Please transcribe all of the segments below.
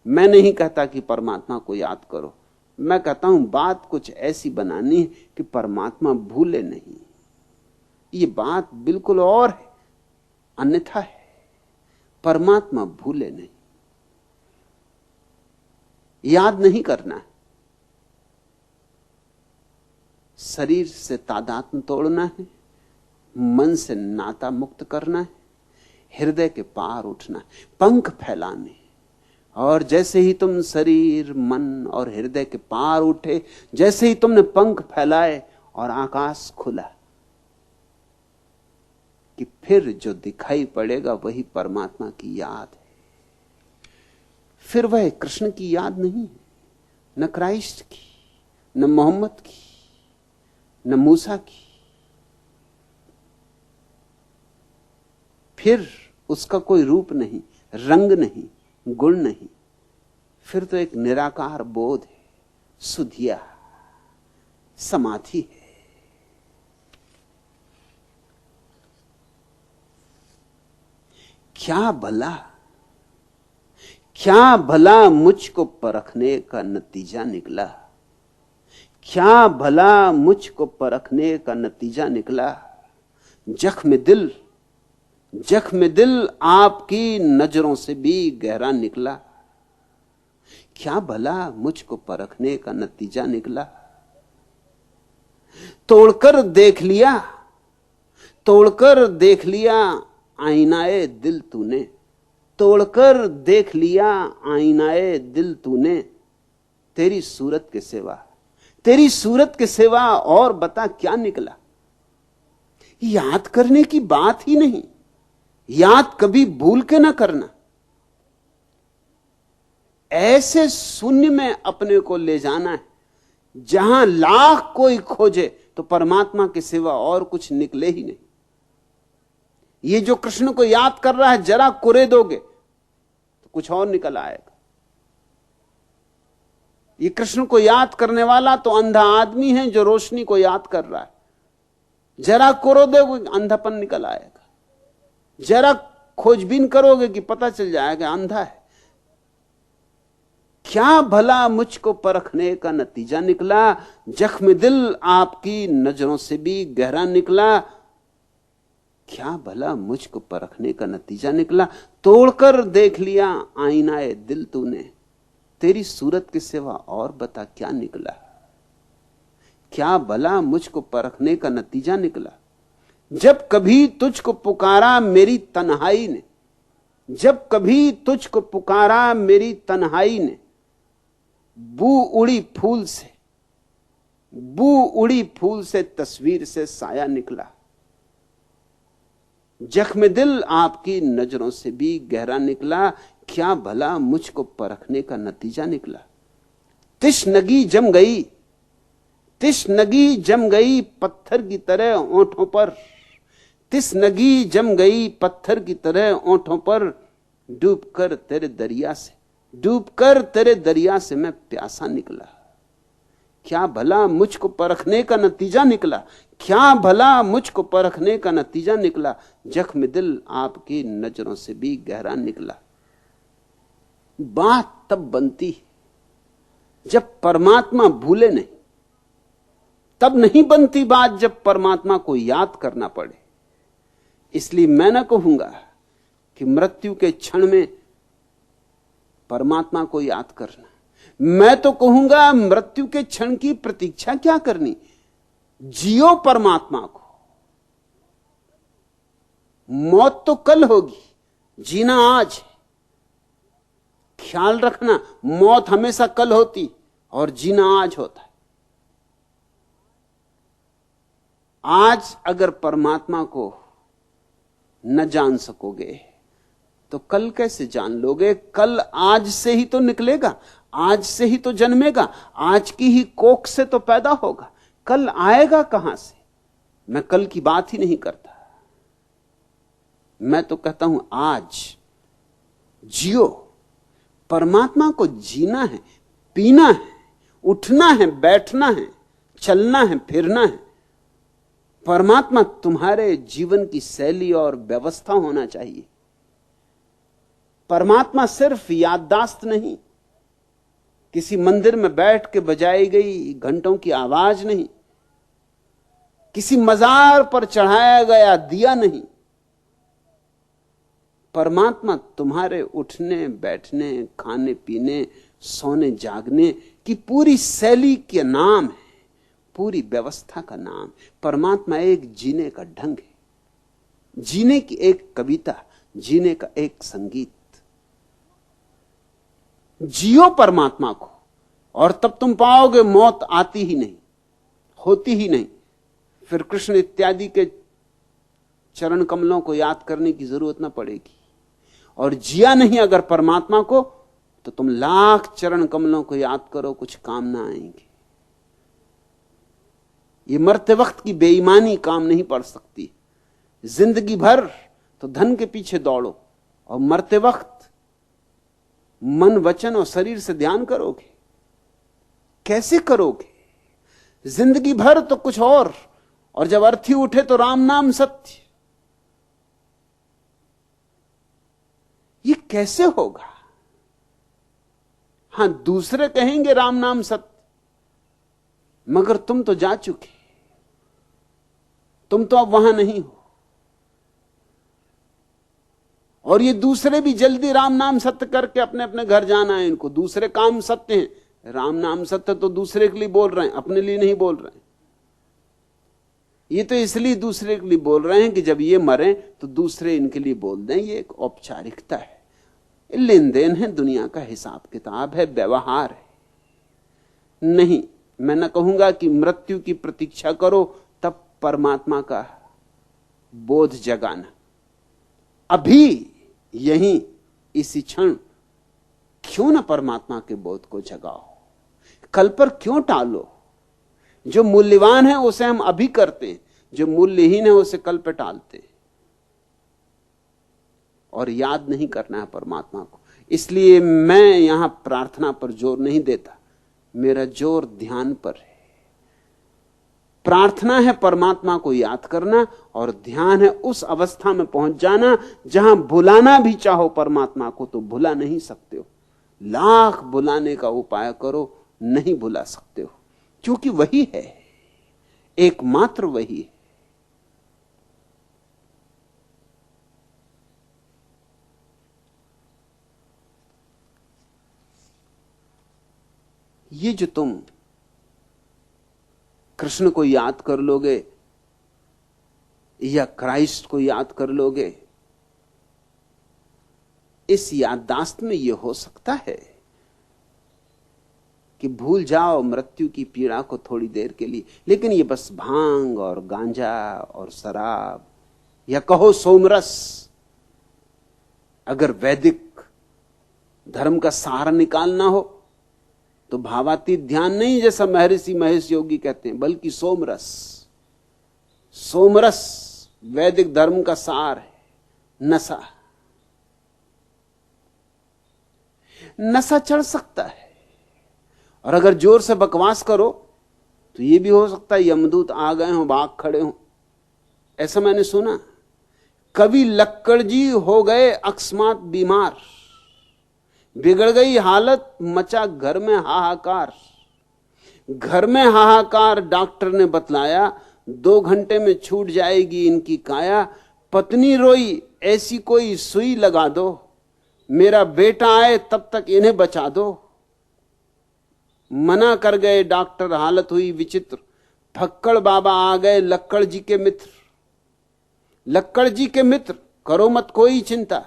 मैं नहीं कहता कि परमात्मा को याद करो, मैं कहता हूं बात कुछ ऐसी बनानी है कि परमात्मा भूले नहीं। ये बात बिल्कुल और है, अन्यथा है। परमात्मा भूले नहीं, याद नहीं करना है, शरीर से तादात्म्य तोड़ना है, मन से नाता मुक्त करना है, हृदय के पार उठना है, पंख फैलाने। और जैसे ही तुम शरीर, मन और हृदय के पार उठे, जैसे ही तुमने पंख फैलाए और आकाश खुला, कि फिर जो दिखाई पड़ेगा वही परमात्मा की याद है। फिर वह कृष्ण की याद नहीं है, न क्राइस्ट की, न मोहम्मद की, न मूसा की। फिर उसका कोई रूप नहीं, रंग नहीं, गुण नहीं। फिर तो एक निराकार बोध है, सुधिया समाधि है। क्या भला मुझको परखने का नतीजा निकला, क्या भला मुझको परखने का नतीजा निकला। जख्म दिल आपकी नजरों से भी गहरा निकला। क्या भला मुझको परखने का नतीजा निकला। तोड़कर देख लिया आईनाए दिल तूने, तोड़कर देख लिया आईनाए दिल तूने। तेरी सूरत के सिवा और बता क्या निकला। याद करने की बात ही नहीं, याद कभी भूल के ना करना। ऐसे शून्य में अपने को ले जाना है जहां लाख कोई खोजे तो परमात्मा के सिवा और कुछ निकले ही नहीं। ये जो कृष्ण को याद कर रहा है, जरा कुरे दोगे तो कुछ और निकल आएगा। ये कृष्ण को याद करने वाला तो अंधा आदमी है जो रोशनी को याद कर रहा है। जरा कुरो दोगे अंधापन निकल आएगा, जरा खोजबीन करोगे कि पता चल जाएगा अंधा है। क्या भला मुझको परखने का नतीजा निकला। जख्म दिल आपकी नजरों से भी गहरा निकला। क्या भला मुझको परखने का नतीजा निकला। तोड़कर देख लिया आईनाए दिल तूने, तेरी सूरत के सिवा और बता क्या निकला। क्या भला मुझको परखने का नतीजा निकला। जब कभी तुझको पुकारा मेरी तन्हाई ने, जब कभी तुझको पुकारा मेरी तन्हाई ने, बू उड़ी फूल से तस्वीर से साया निकला। जख्म दिल आपकी नजरों से भी गहरा निकला। क्या भला मुझको परखने का नतीजा निकला। तिश्नगी जम गई पत्थर की तरह ओंठों पर, तिश्नगी जम गई पत्थर की तरह ओंठों पर। डूबकर तेरे दरिया से मैं प्यासा निकला। क्या भला मुझको परखने का नतीजा निकला। क्या भला मुझको परखने का नतीजा निकला। जख्म दिल आपकी नजरों से भी गहरा निकला। बात तब बनती है जब परमात्मा भूले नहीं, तब नहीं बनती बात जब परमात्मा को याद करना पड़े। इसलिए मैं न कहूंगा कि मृत्यु के क्षण में परमात्मा को याद करना, मैं तो कहूंगा मृत्यु के क्षण की प्रतीक्षा क्या करनी। जियो परमात्मा को। मौत तो कल होगी, जीना आज है। ख्याल रखना, मौत हमेशा कल होती और जीना आज होता है। आज अगर परमात्मा को न जान सकोगे तो कल कैसे जान लोगे। कल आज से ही तो निकलेगा, आज से ही तो जन्मेगा, आज की ही कोख से तो पैदा होगा। कल आएगा कहां से। मैं कल की बात ही नहीं करता, मैं तो कहता हूं आज जियो। परमात्मा को जीना है, पीना है, उठना है, बैठना है, चलना है, फिरना है। परमात्मा तुम्हारे जीवन की शैली और व्यवस्था होना चाहिए। परमात्मा सिर्फ याददाश्त नहीं, किसी मंदिर में बैठ के बजाई गई घंटों की आवाज नहीं, किसी मजार पर चढ़ाया गया दिया नहीं। परमात्मा तुम्हारे उठने बैठने, खाने पीने, सोने जागने की पूरी शैली के नाम है, पूरी व्यवस्था का नाम। परमात्मा एक जीने का ढंग है, जीने की एक कविता, जीने का एक संगीत। जियो परमात्मा को, और तब तुम पाओगे मौत आती ही नहीं, होती ही नहीं। फिर कृष्ण इत्यादि के चरण कमलों को याद करने की जरूरत ना पड़ेगी। और जिया नहीं अगर परमात्मा को, तो तुम लाख चरण कमलों को याद करो, कुछ काम ना आएंगे। ये मरते वक्त की बेईमानी काम नहीं पड़ सकती। जिंदगी भर तो धन के पीछे दौड़ो, और मरते वक्त मन, वचन और शरीर से ध्यान करोगे? कैसे करोगे? जिंदगी भर तो कुछ और जब अर्थी उठे तो राम नाम सत्य। ये कैसे होगा? हां, दूसरे कहेंगे राम नाम सत्य, मगर तुम तो जा चुके, तुम तो अब वहां नहीं हो। और ये दूसरे भी जल्दी राम नाम सत्य करके अपने अपने घर जाना है इनको। दूसरे काम सत्य हैं, राम नाम सत्य तो दूसरे के लिए बोल रहे हैं, अपने लिए नहीं बोल रहे हैं। ये तो इसलिए दूसरे के लिए बोल रहे हैं कि जब ये मरे तो दूसरे इनके लिए बोल दें। ये एक औपचारिकता है, लेन देन है, दुनिया का हिसाब किताब है, व्यवहार है। नहीं, मैं न कहूंगा कि मृत्यु की प्रतीक्षा करो तब परमात्मा का बोध जगाना। अभी यहीं इसी क्षण क्यों न परमात्मा के बोध को जगाओ? कल पर क्यों टालो? जो मूल्यवान है उसे हम अभी करते हैं, जो मूल्यहीन है उसे कल पे टालते हैं। और याद नहीं करना है परमात्मा को। इसलिए मैं यहां प्रार्थना पर जोर नहीं देता, मेरा जोर ध्यान पर है। प्रार्थना है परमात्मा को याद करना, और ध्यान है उस अवस्था में पहुंच जाना जहां भुलाना भी चाहो परमात्मा को तो भुला नहीं सकते हो। लाख भुलाने का उपाय करो, नहीं भुला सकते हो, क्योंकि वही है, एकमात्र वही है। ये जो तुम कृष्ण को याद कर लोगे या क्राइस्ट को याद कर लोगे, इस याददाश्त में यह हो सकता है कि भूल जाओ मृत्यु की पीड़ा को थोड़ी देर के लिए। लेकिन ये बस भांग और गांजा और शराब, या कहो सोमरस, अगर वैदिक धर्म का सहारा निकालना हो तो भावातीत ध्यान नहीं, जैसा महर्षि महेश योगी कहते हैं, बल्कि सोमरस। सोमरस वैदिक धर्म का सार है। नशा, नशा चढ़ सकता है, और अगर जोर से बकवास करो तो यह भी हो सकता है यमदूत आ गए हों, बाग खड़े हों। ऐसा मैंने सुना। कवि लक्कड़ जी हो गए अकस्मात बीमार, बिगड़ गई हालत, मचा घर में हाहाकार। घर में हाहाकार, डॉक्टर ने बतलाया 2 घंटे में छूट जाएगी इनकी काया। पत्नी रोई, ऐसी कोई सुई लगा दो, मेरा बेटा आए तब तक इन्हें बचा दो। मना कर गए डॉक्टर, हालत हुई विचित्र। फक्कड़ बाबा आ गए लक्कड़ जी के मित्र। लक्कड़ जी के मित्र, करो मत कोई चिंता,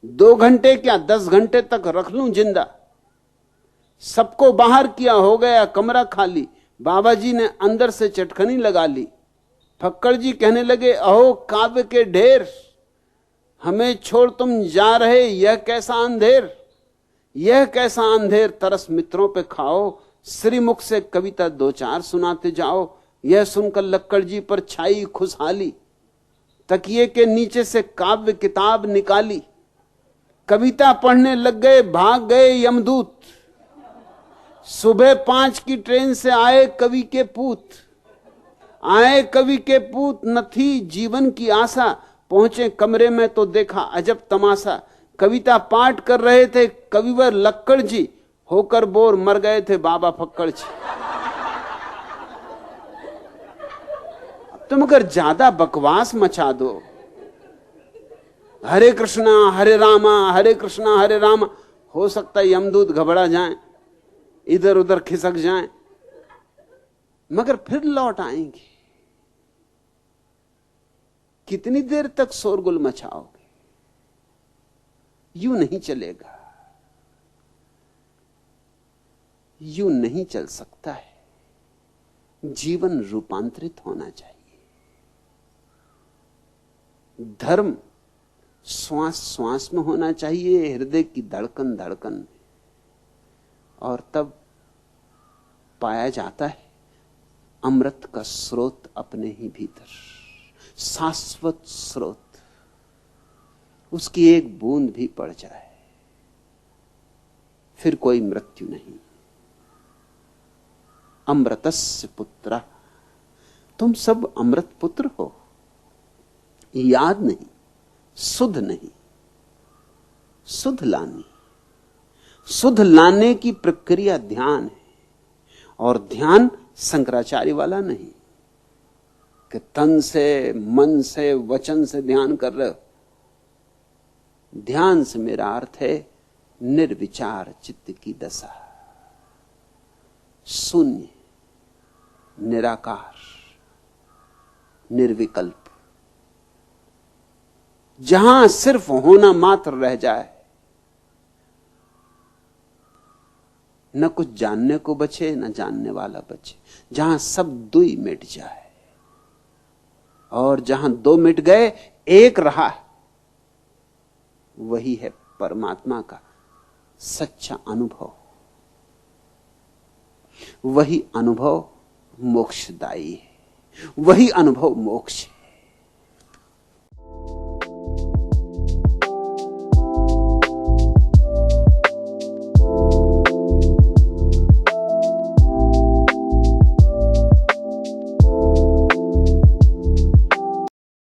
2 घंटे क्या 10 घंटे तक रख लूं जिंदा। सबको बाहर किया, हो गया कमरा खाली। बाबा जी ने अंदर से चटखनी लगा ली। फक्कड़ जी कहने लगे, अहो काव्य के ढेर, हमें छोड़ तुम जा रहे, यह कैसा अंधेर, यह कैसा अंधेर, तरस मित्रों पे खाओ। श्रीमुख से कविता 2-4 सुनाते जाओ। यह सुनकर लक्कड़ जी पर छाई खुशहाली। तकिए के नीचे से काव्य किताब निकाली। कविता पढ़ने लग गए, भाग गए यमदूत। सुबह 5 की ट्रेन से आए कवि के पूत। आए कवि के पूत, न थी जीवन की आशा। पहुंचे कमरे में तो देखा अजब तमाशा। कविता पाठ कर रहे थे कविवर लक्कड़ जी, होकर बोर मर गए थे बाबा फक्कड़ जी। तुम अगर ज्यादा बकवास मचा दो, हरे कृष्णा हरे रामा हरे कृष्णा हरे रामा, हो सकता है यमदूत घबरा जाएं, इधर उधर खिसक जाएं, मगर फिर लौट आएंगे। कितनी देर तक शोरगुल मचाओगे? यूं नहीं चलेगा, यूं नहीं चल सकता है। जीवन रूपांतरित होना चाहिए। धर्म श्वास श्वास में होना चाहिए, हृदय की धड़कन धड़कन में, और तब पाया जाता है अमृत का स्रोत अपने ही भीतर, शाश्वत स्रोत। उसकी एक बूंद भी पड़ जाए फिर कोई मृत्यु नहीं। अमृतस्य पुत्र, तुम सब अमृत पुत्र हो। याद नहीं, सुध नहीं, सुध लानी। सुध लाने की प्रक्रिया ध्यान है, और ध्यान शंकराचार्य वाला नहीं कि तन से मन से वचन से ध्यान कर रहे हो। ध्यान से मेरा अर्थ है निर्विचार चित्त की दशा, शून्य, निराकार, निर्विकल्प, जहां सिर्फ होना मात्र रह जाए, न कुछ जानने को बचे न जानने वाला बचे, जहां सब दुई मिट जाए, और जहां दो मिट गए एक रहा, वही है परमात्मा का सच्चा अनुभव। वही अनुभव मोक्षदायी है, वही अनुभव मोक्ष है।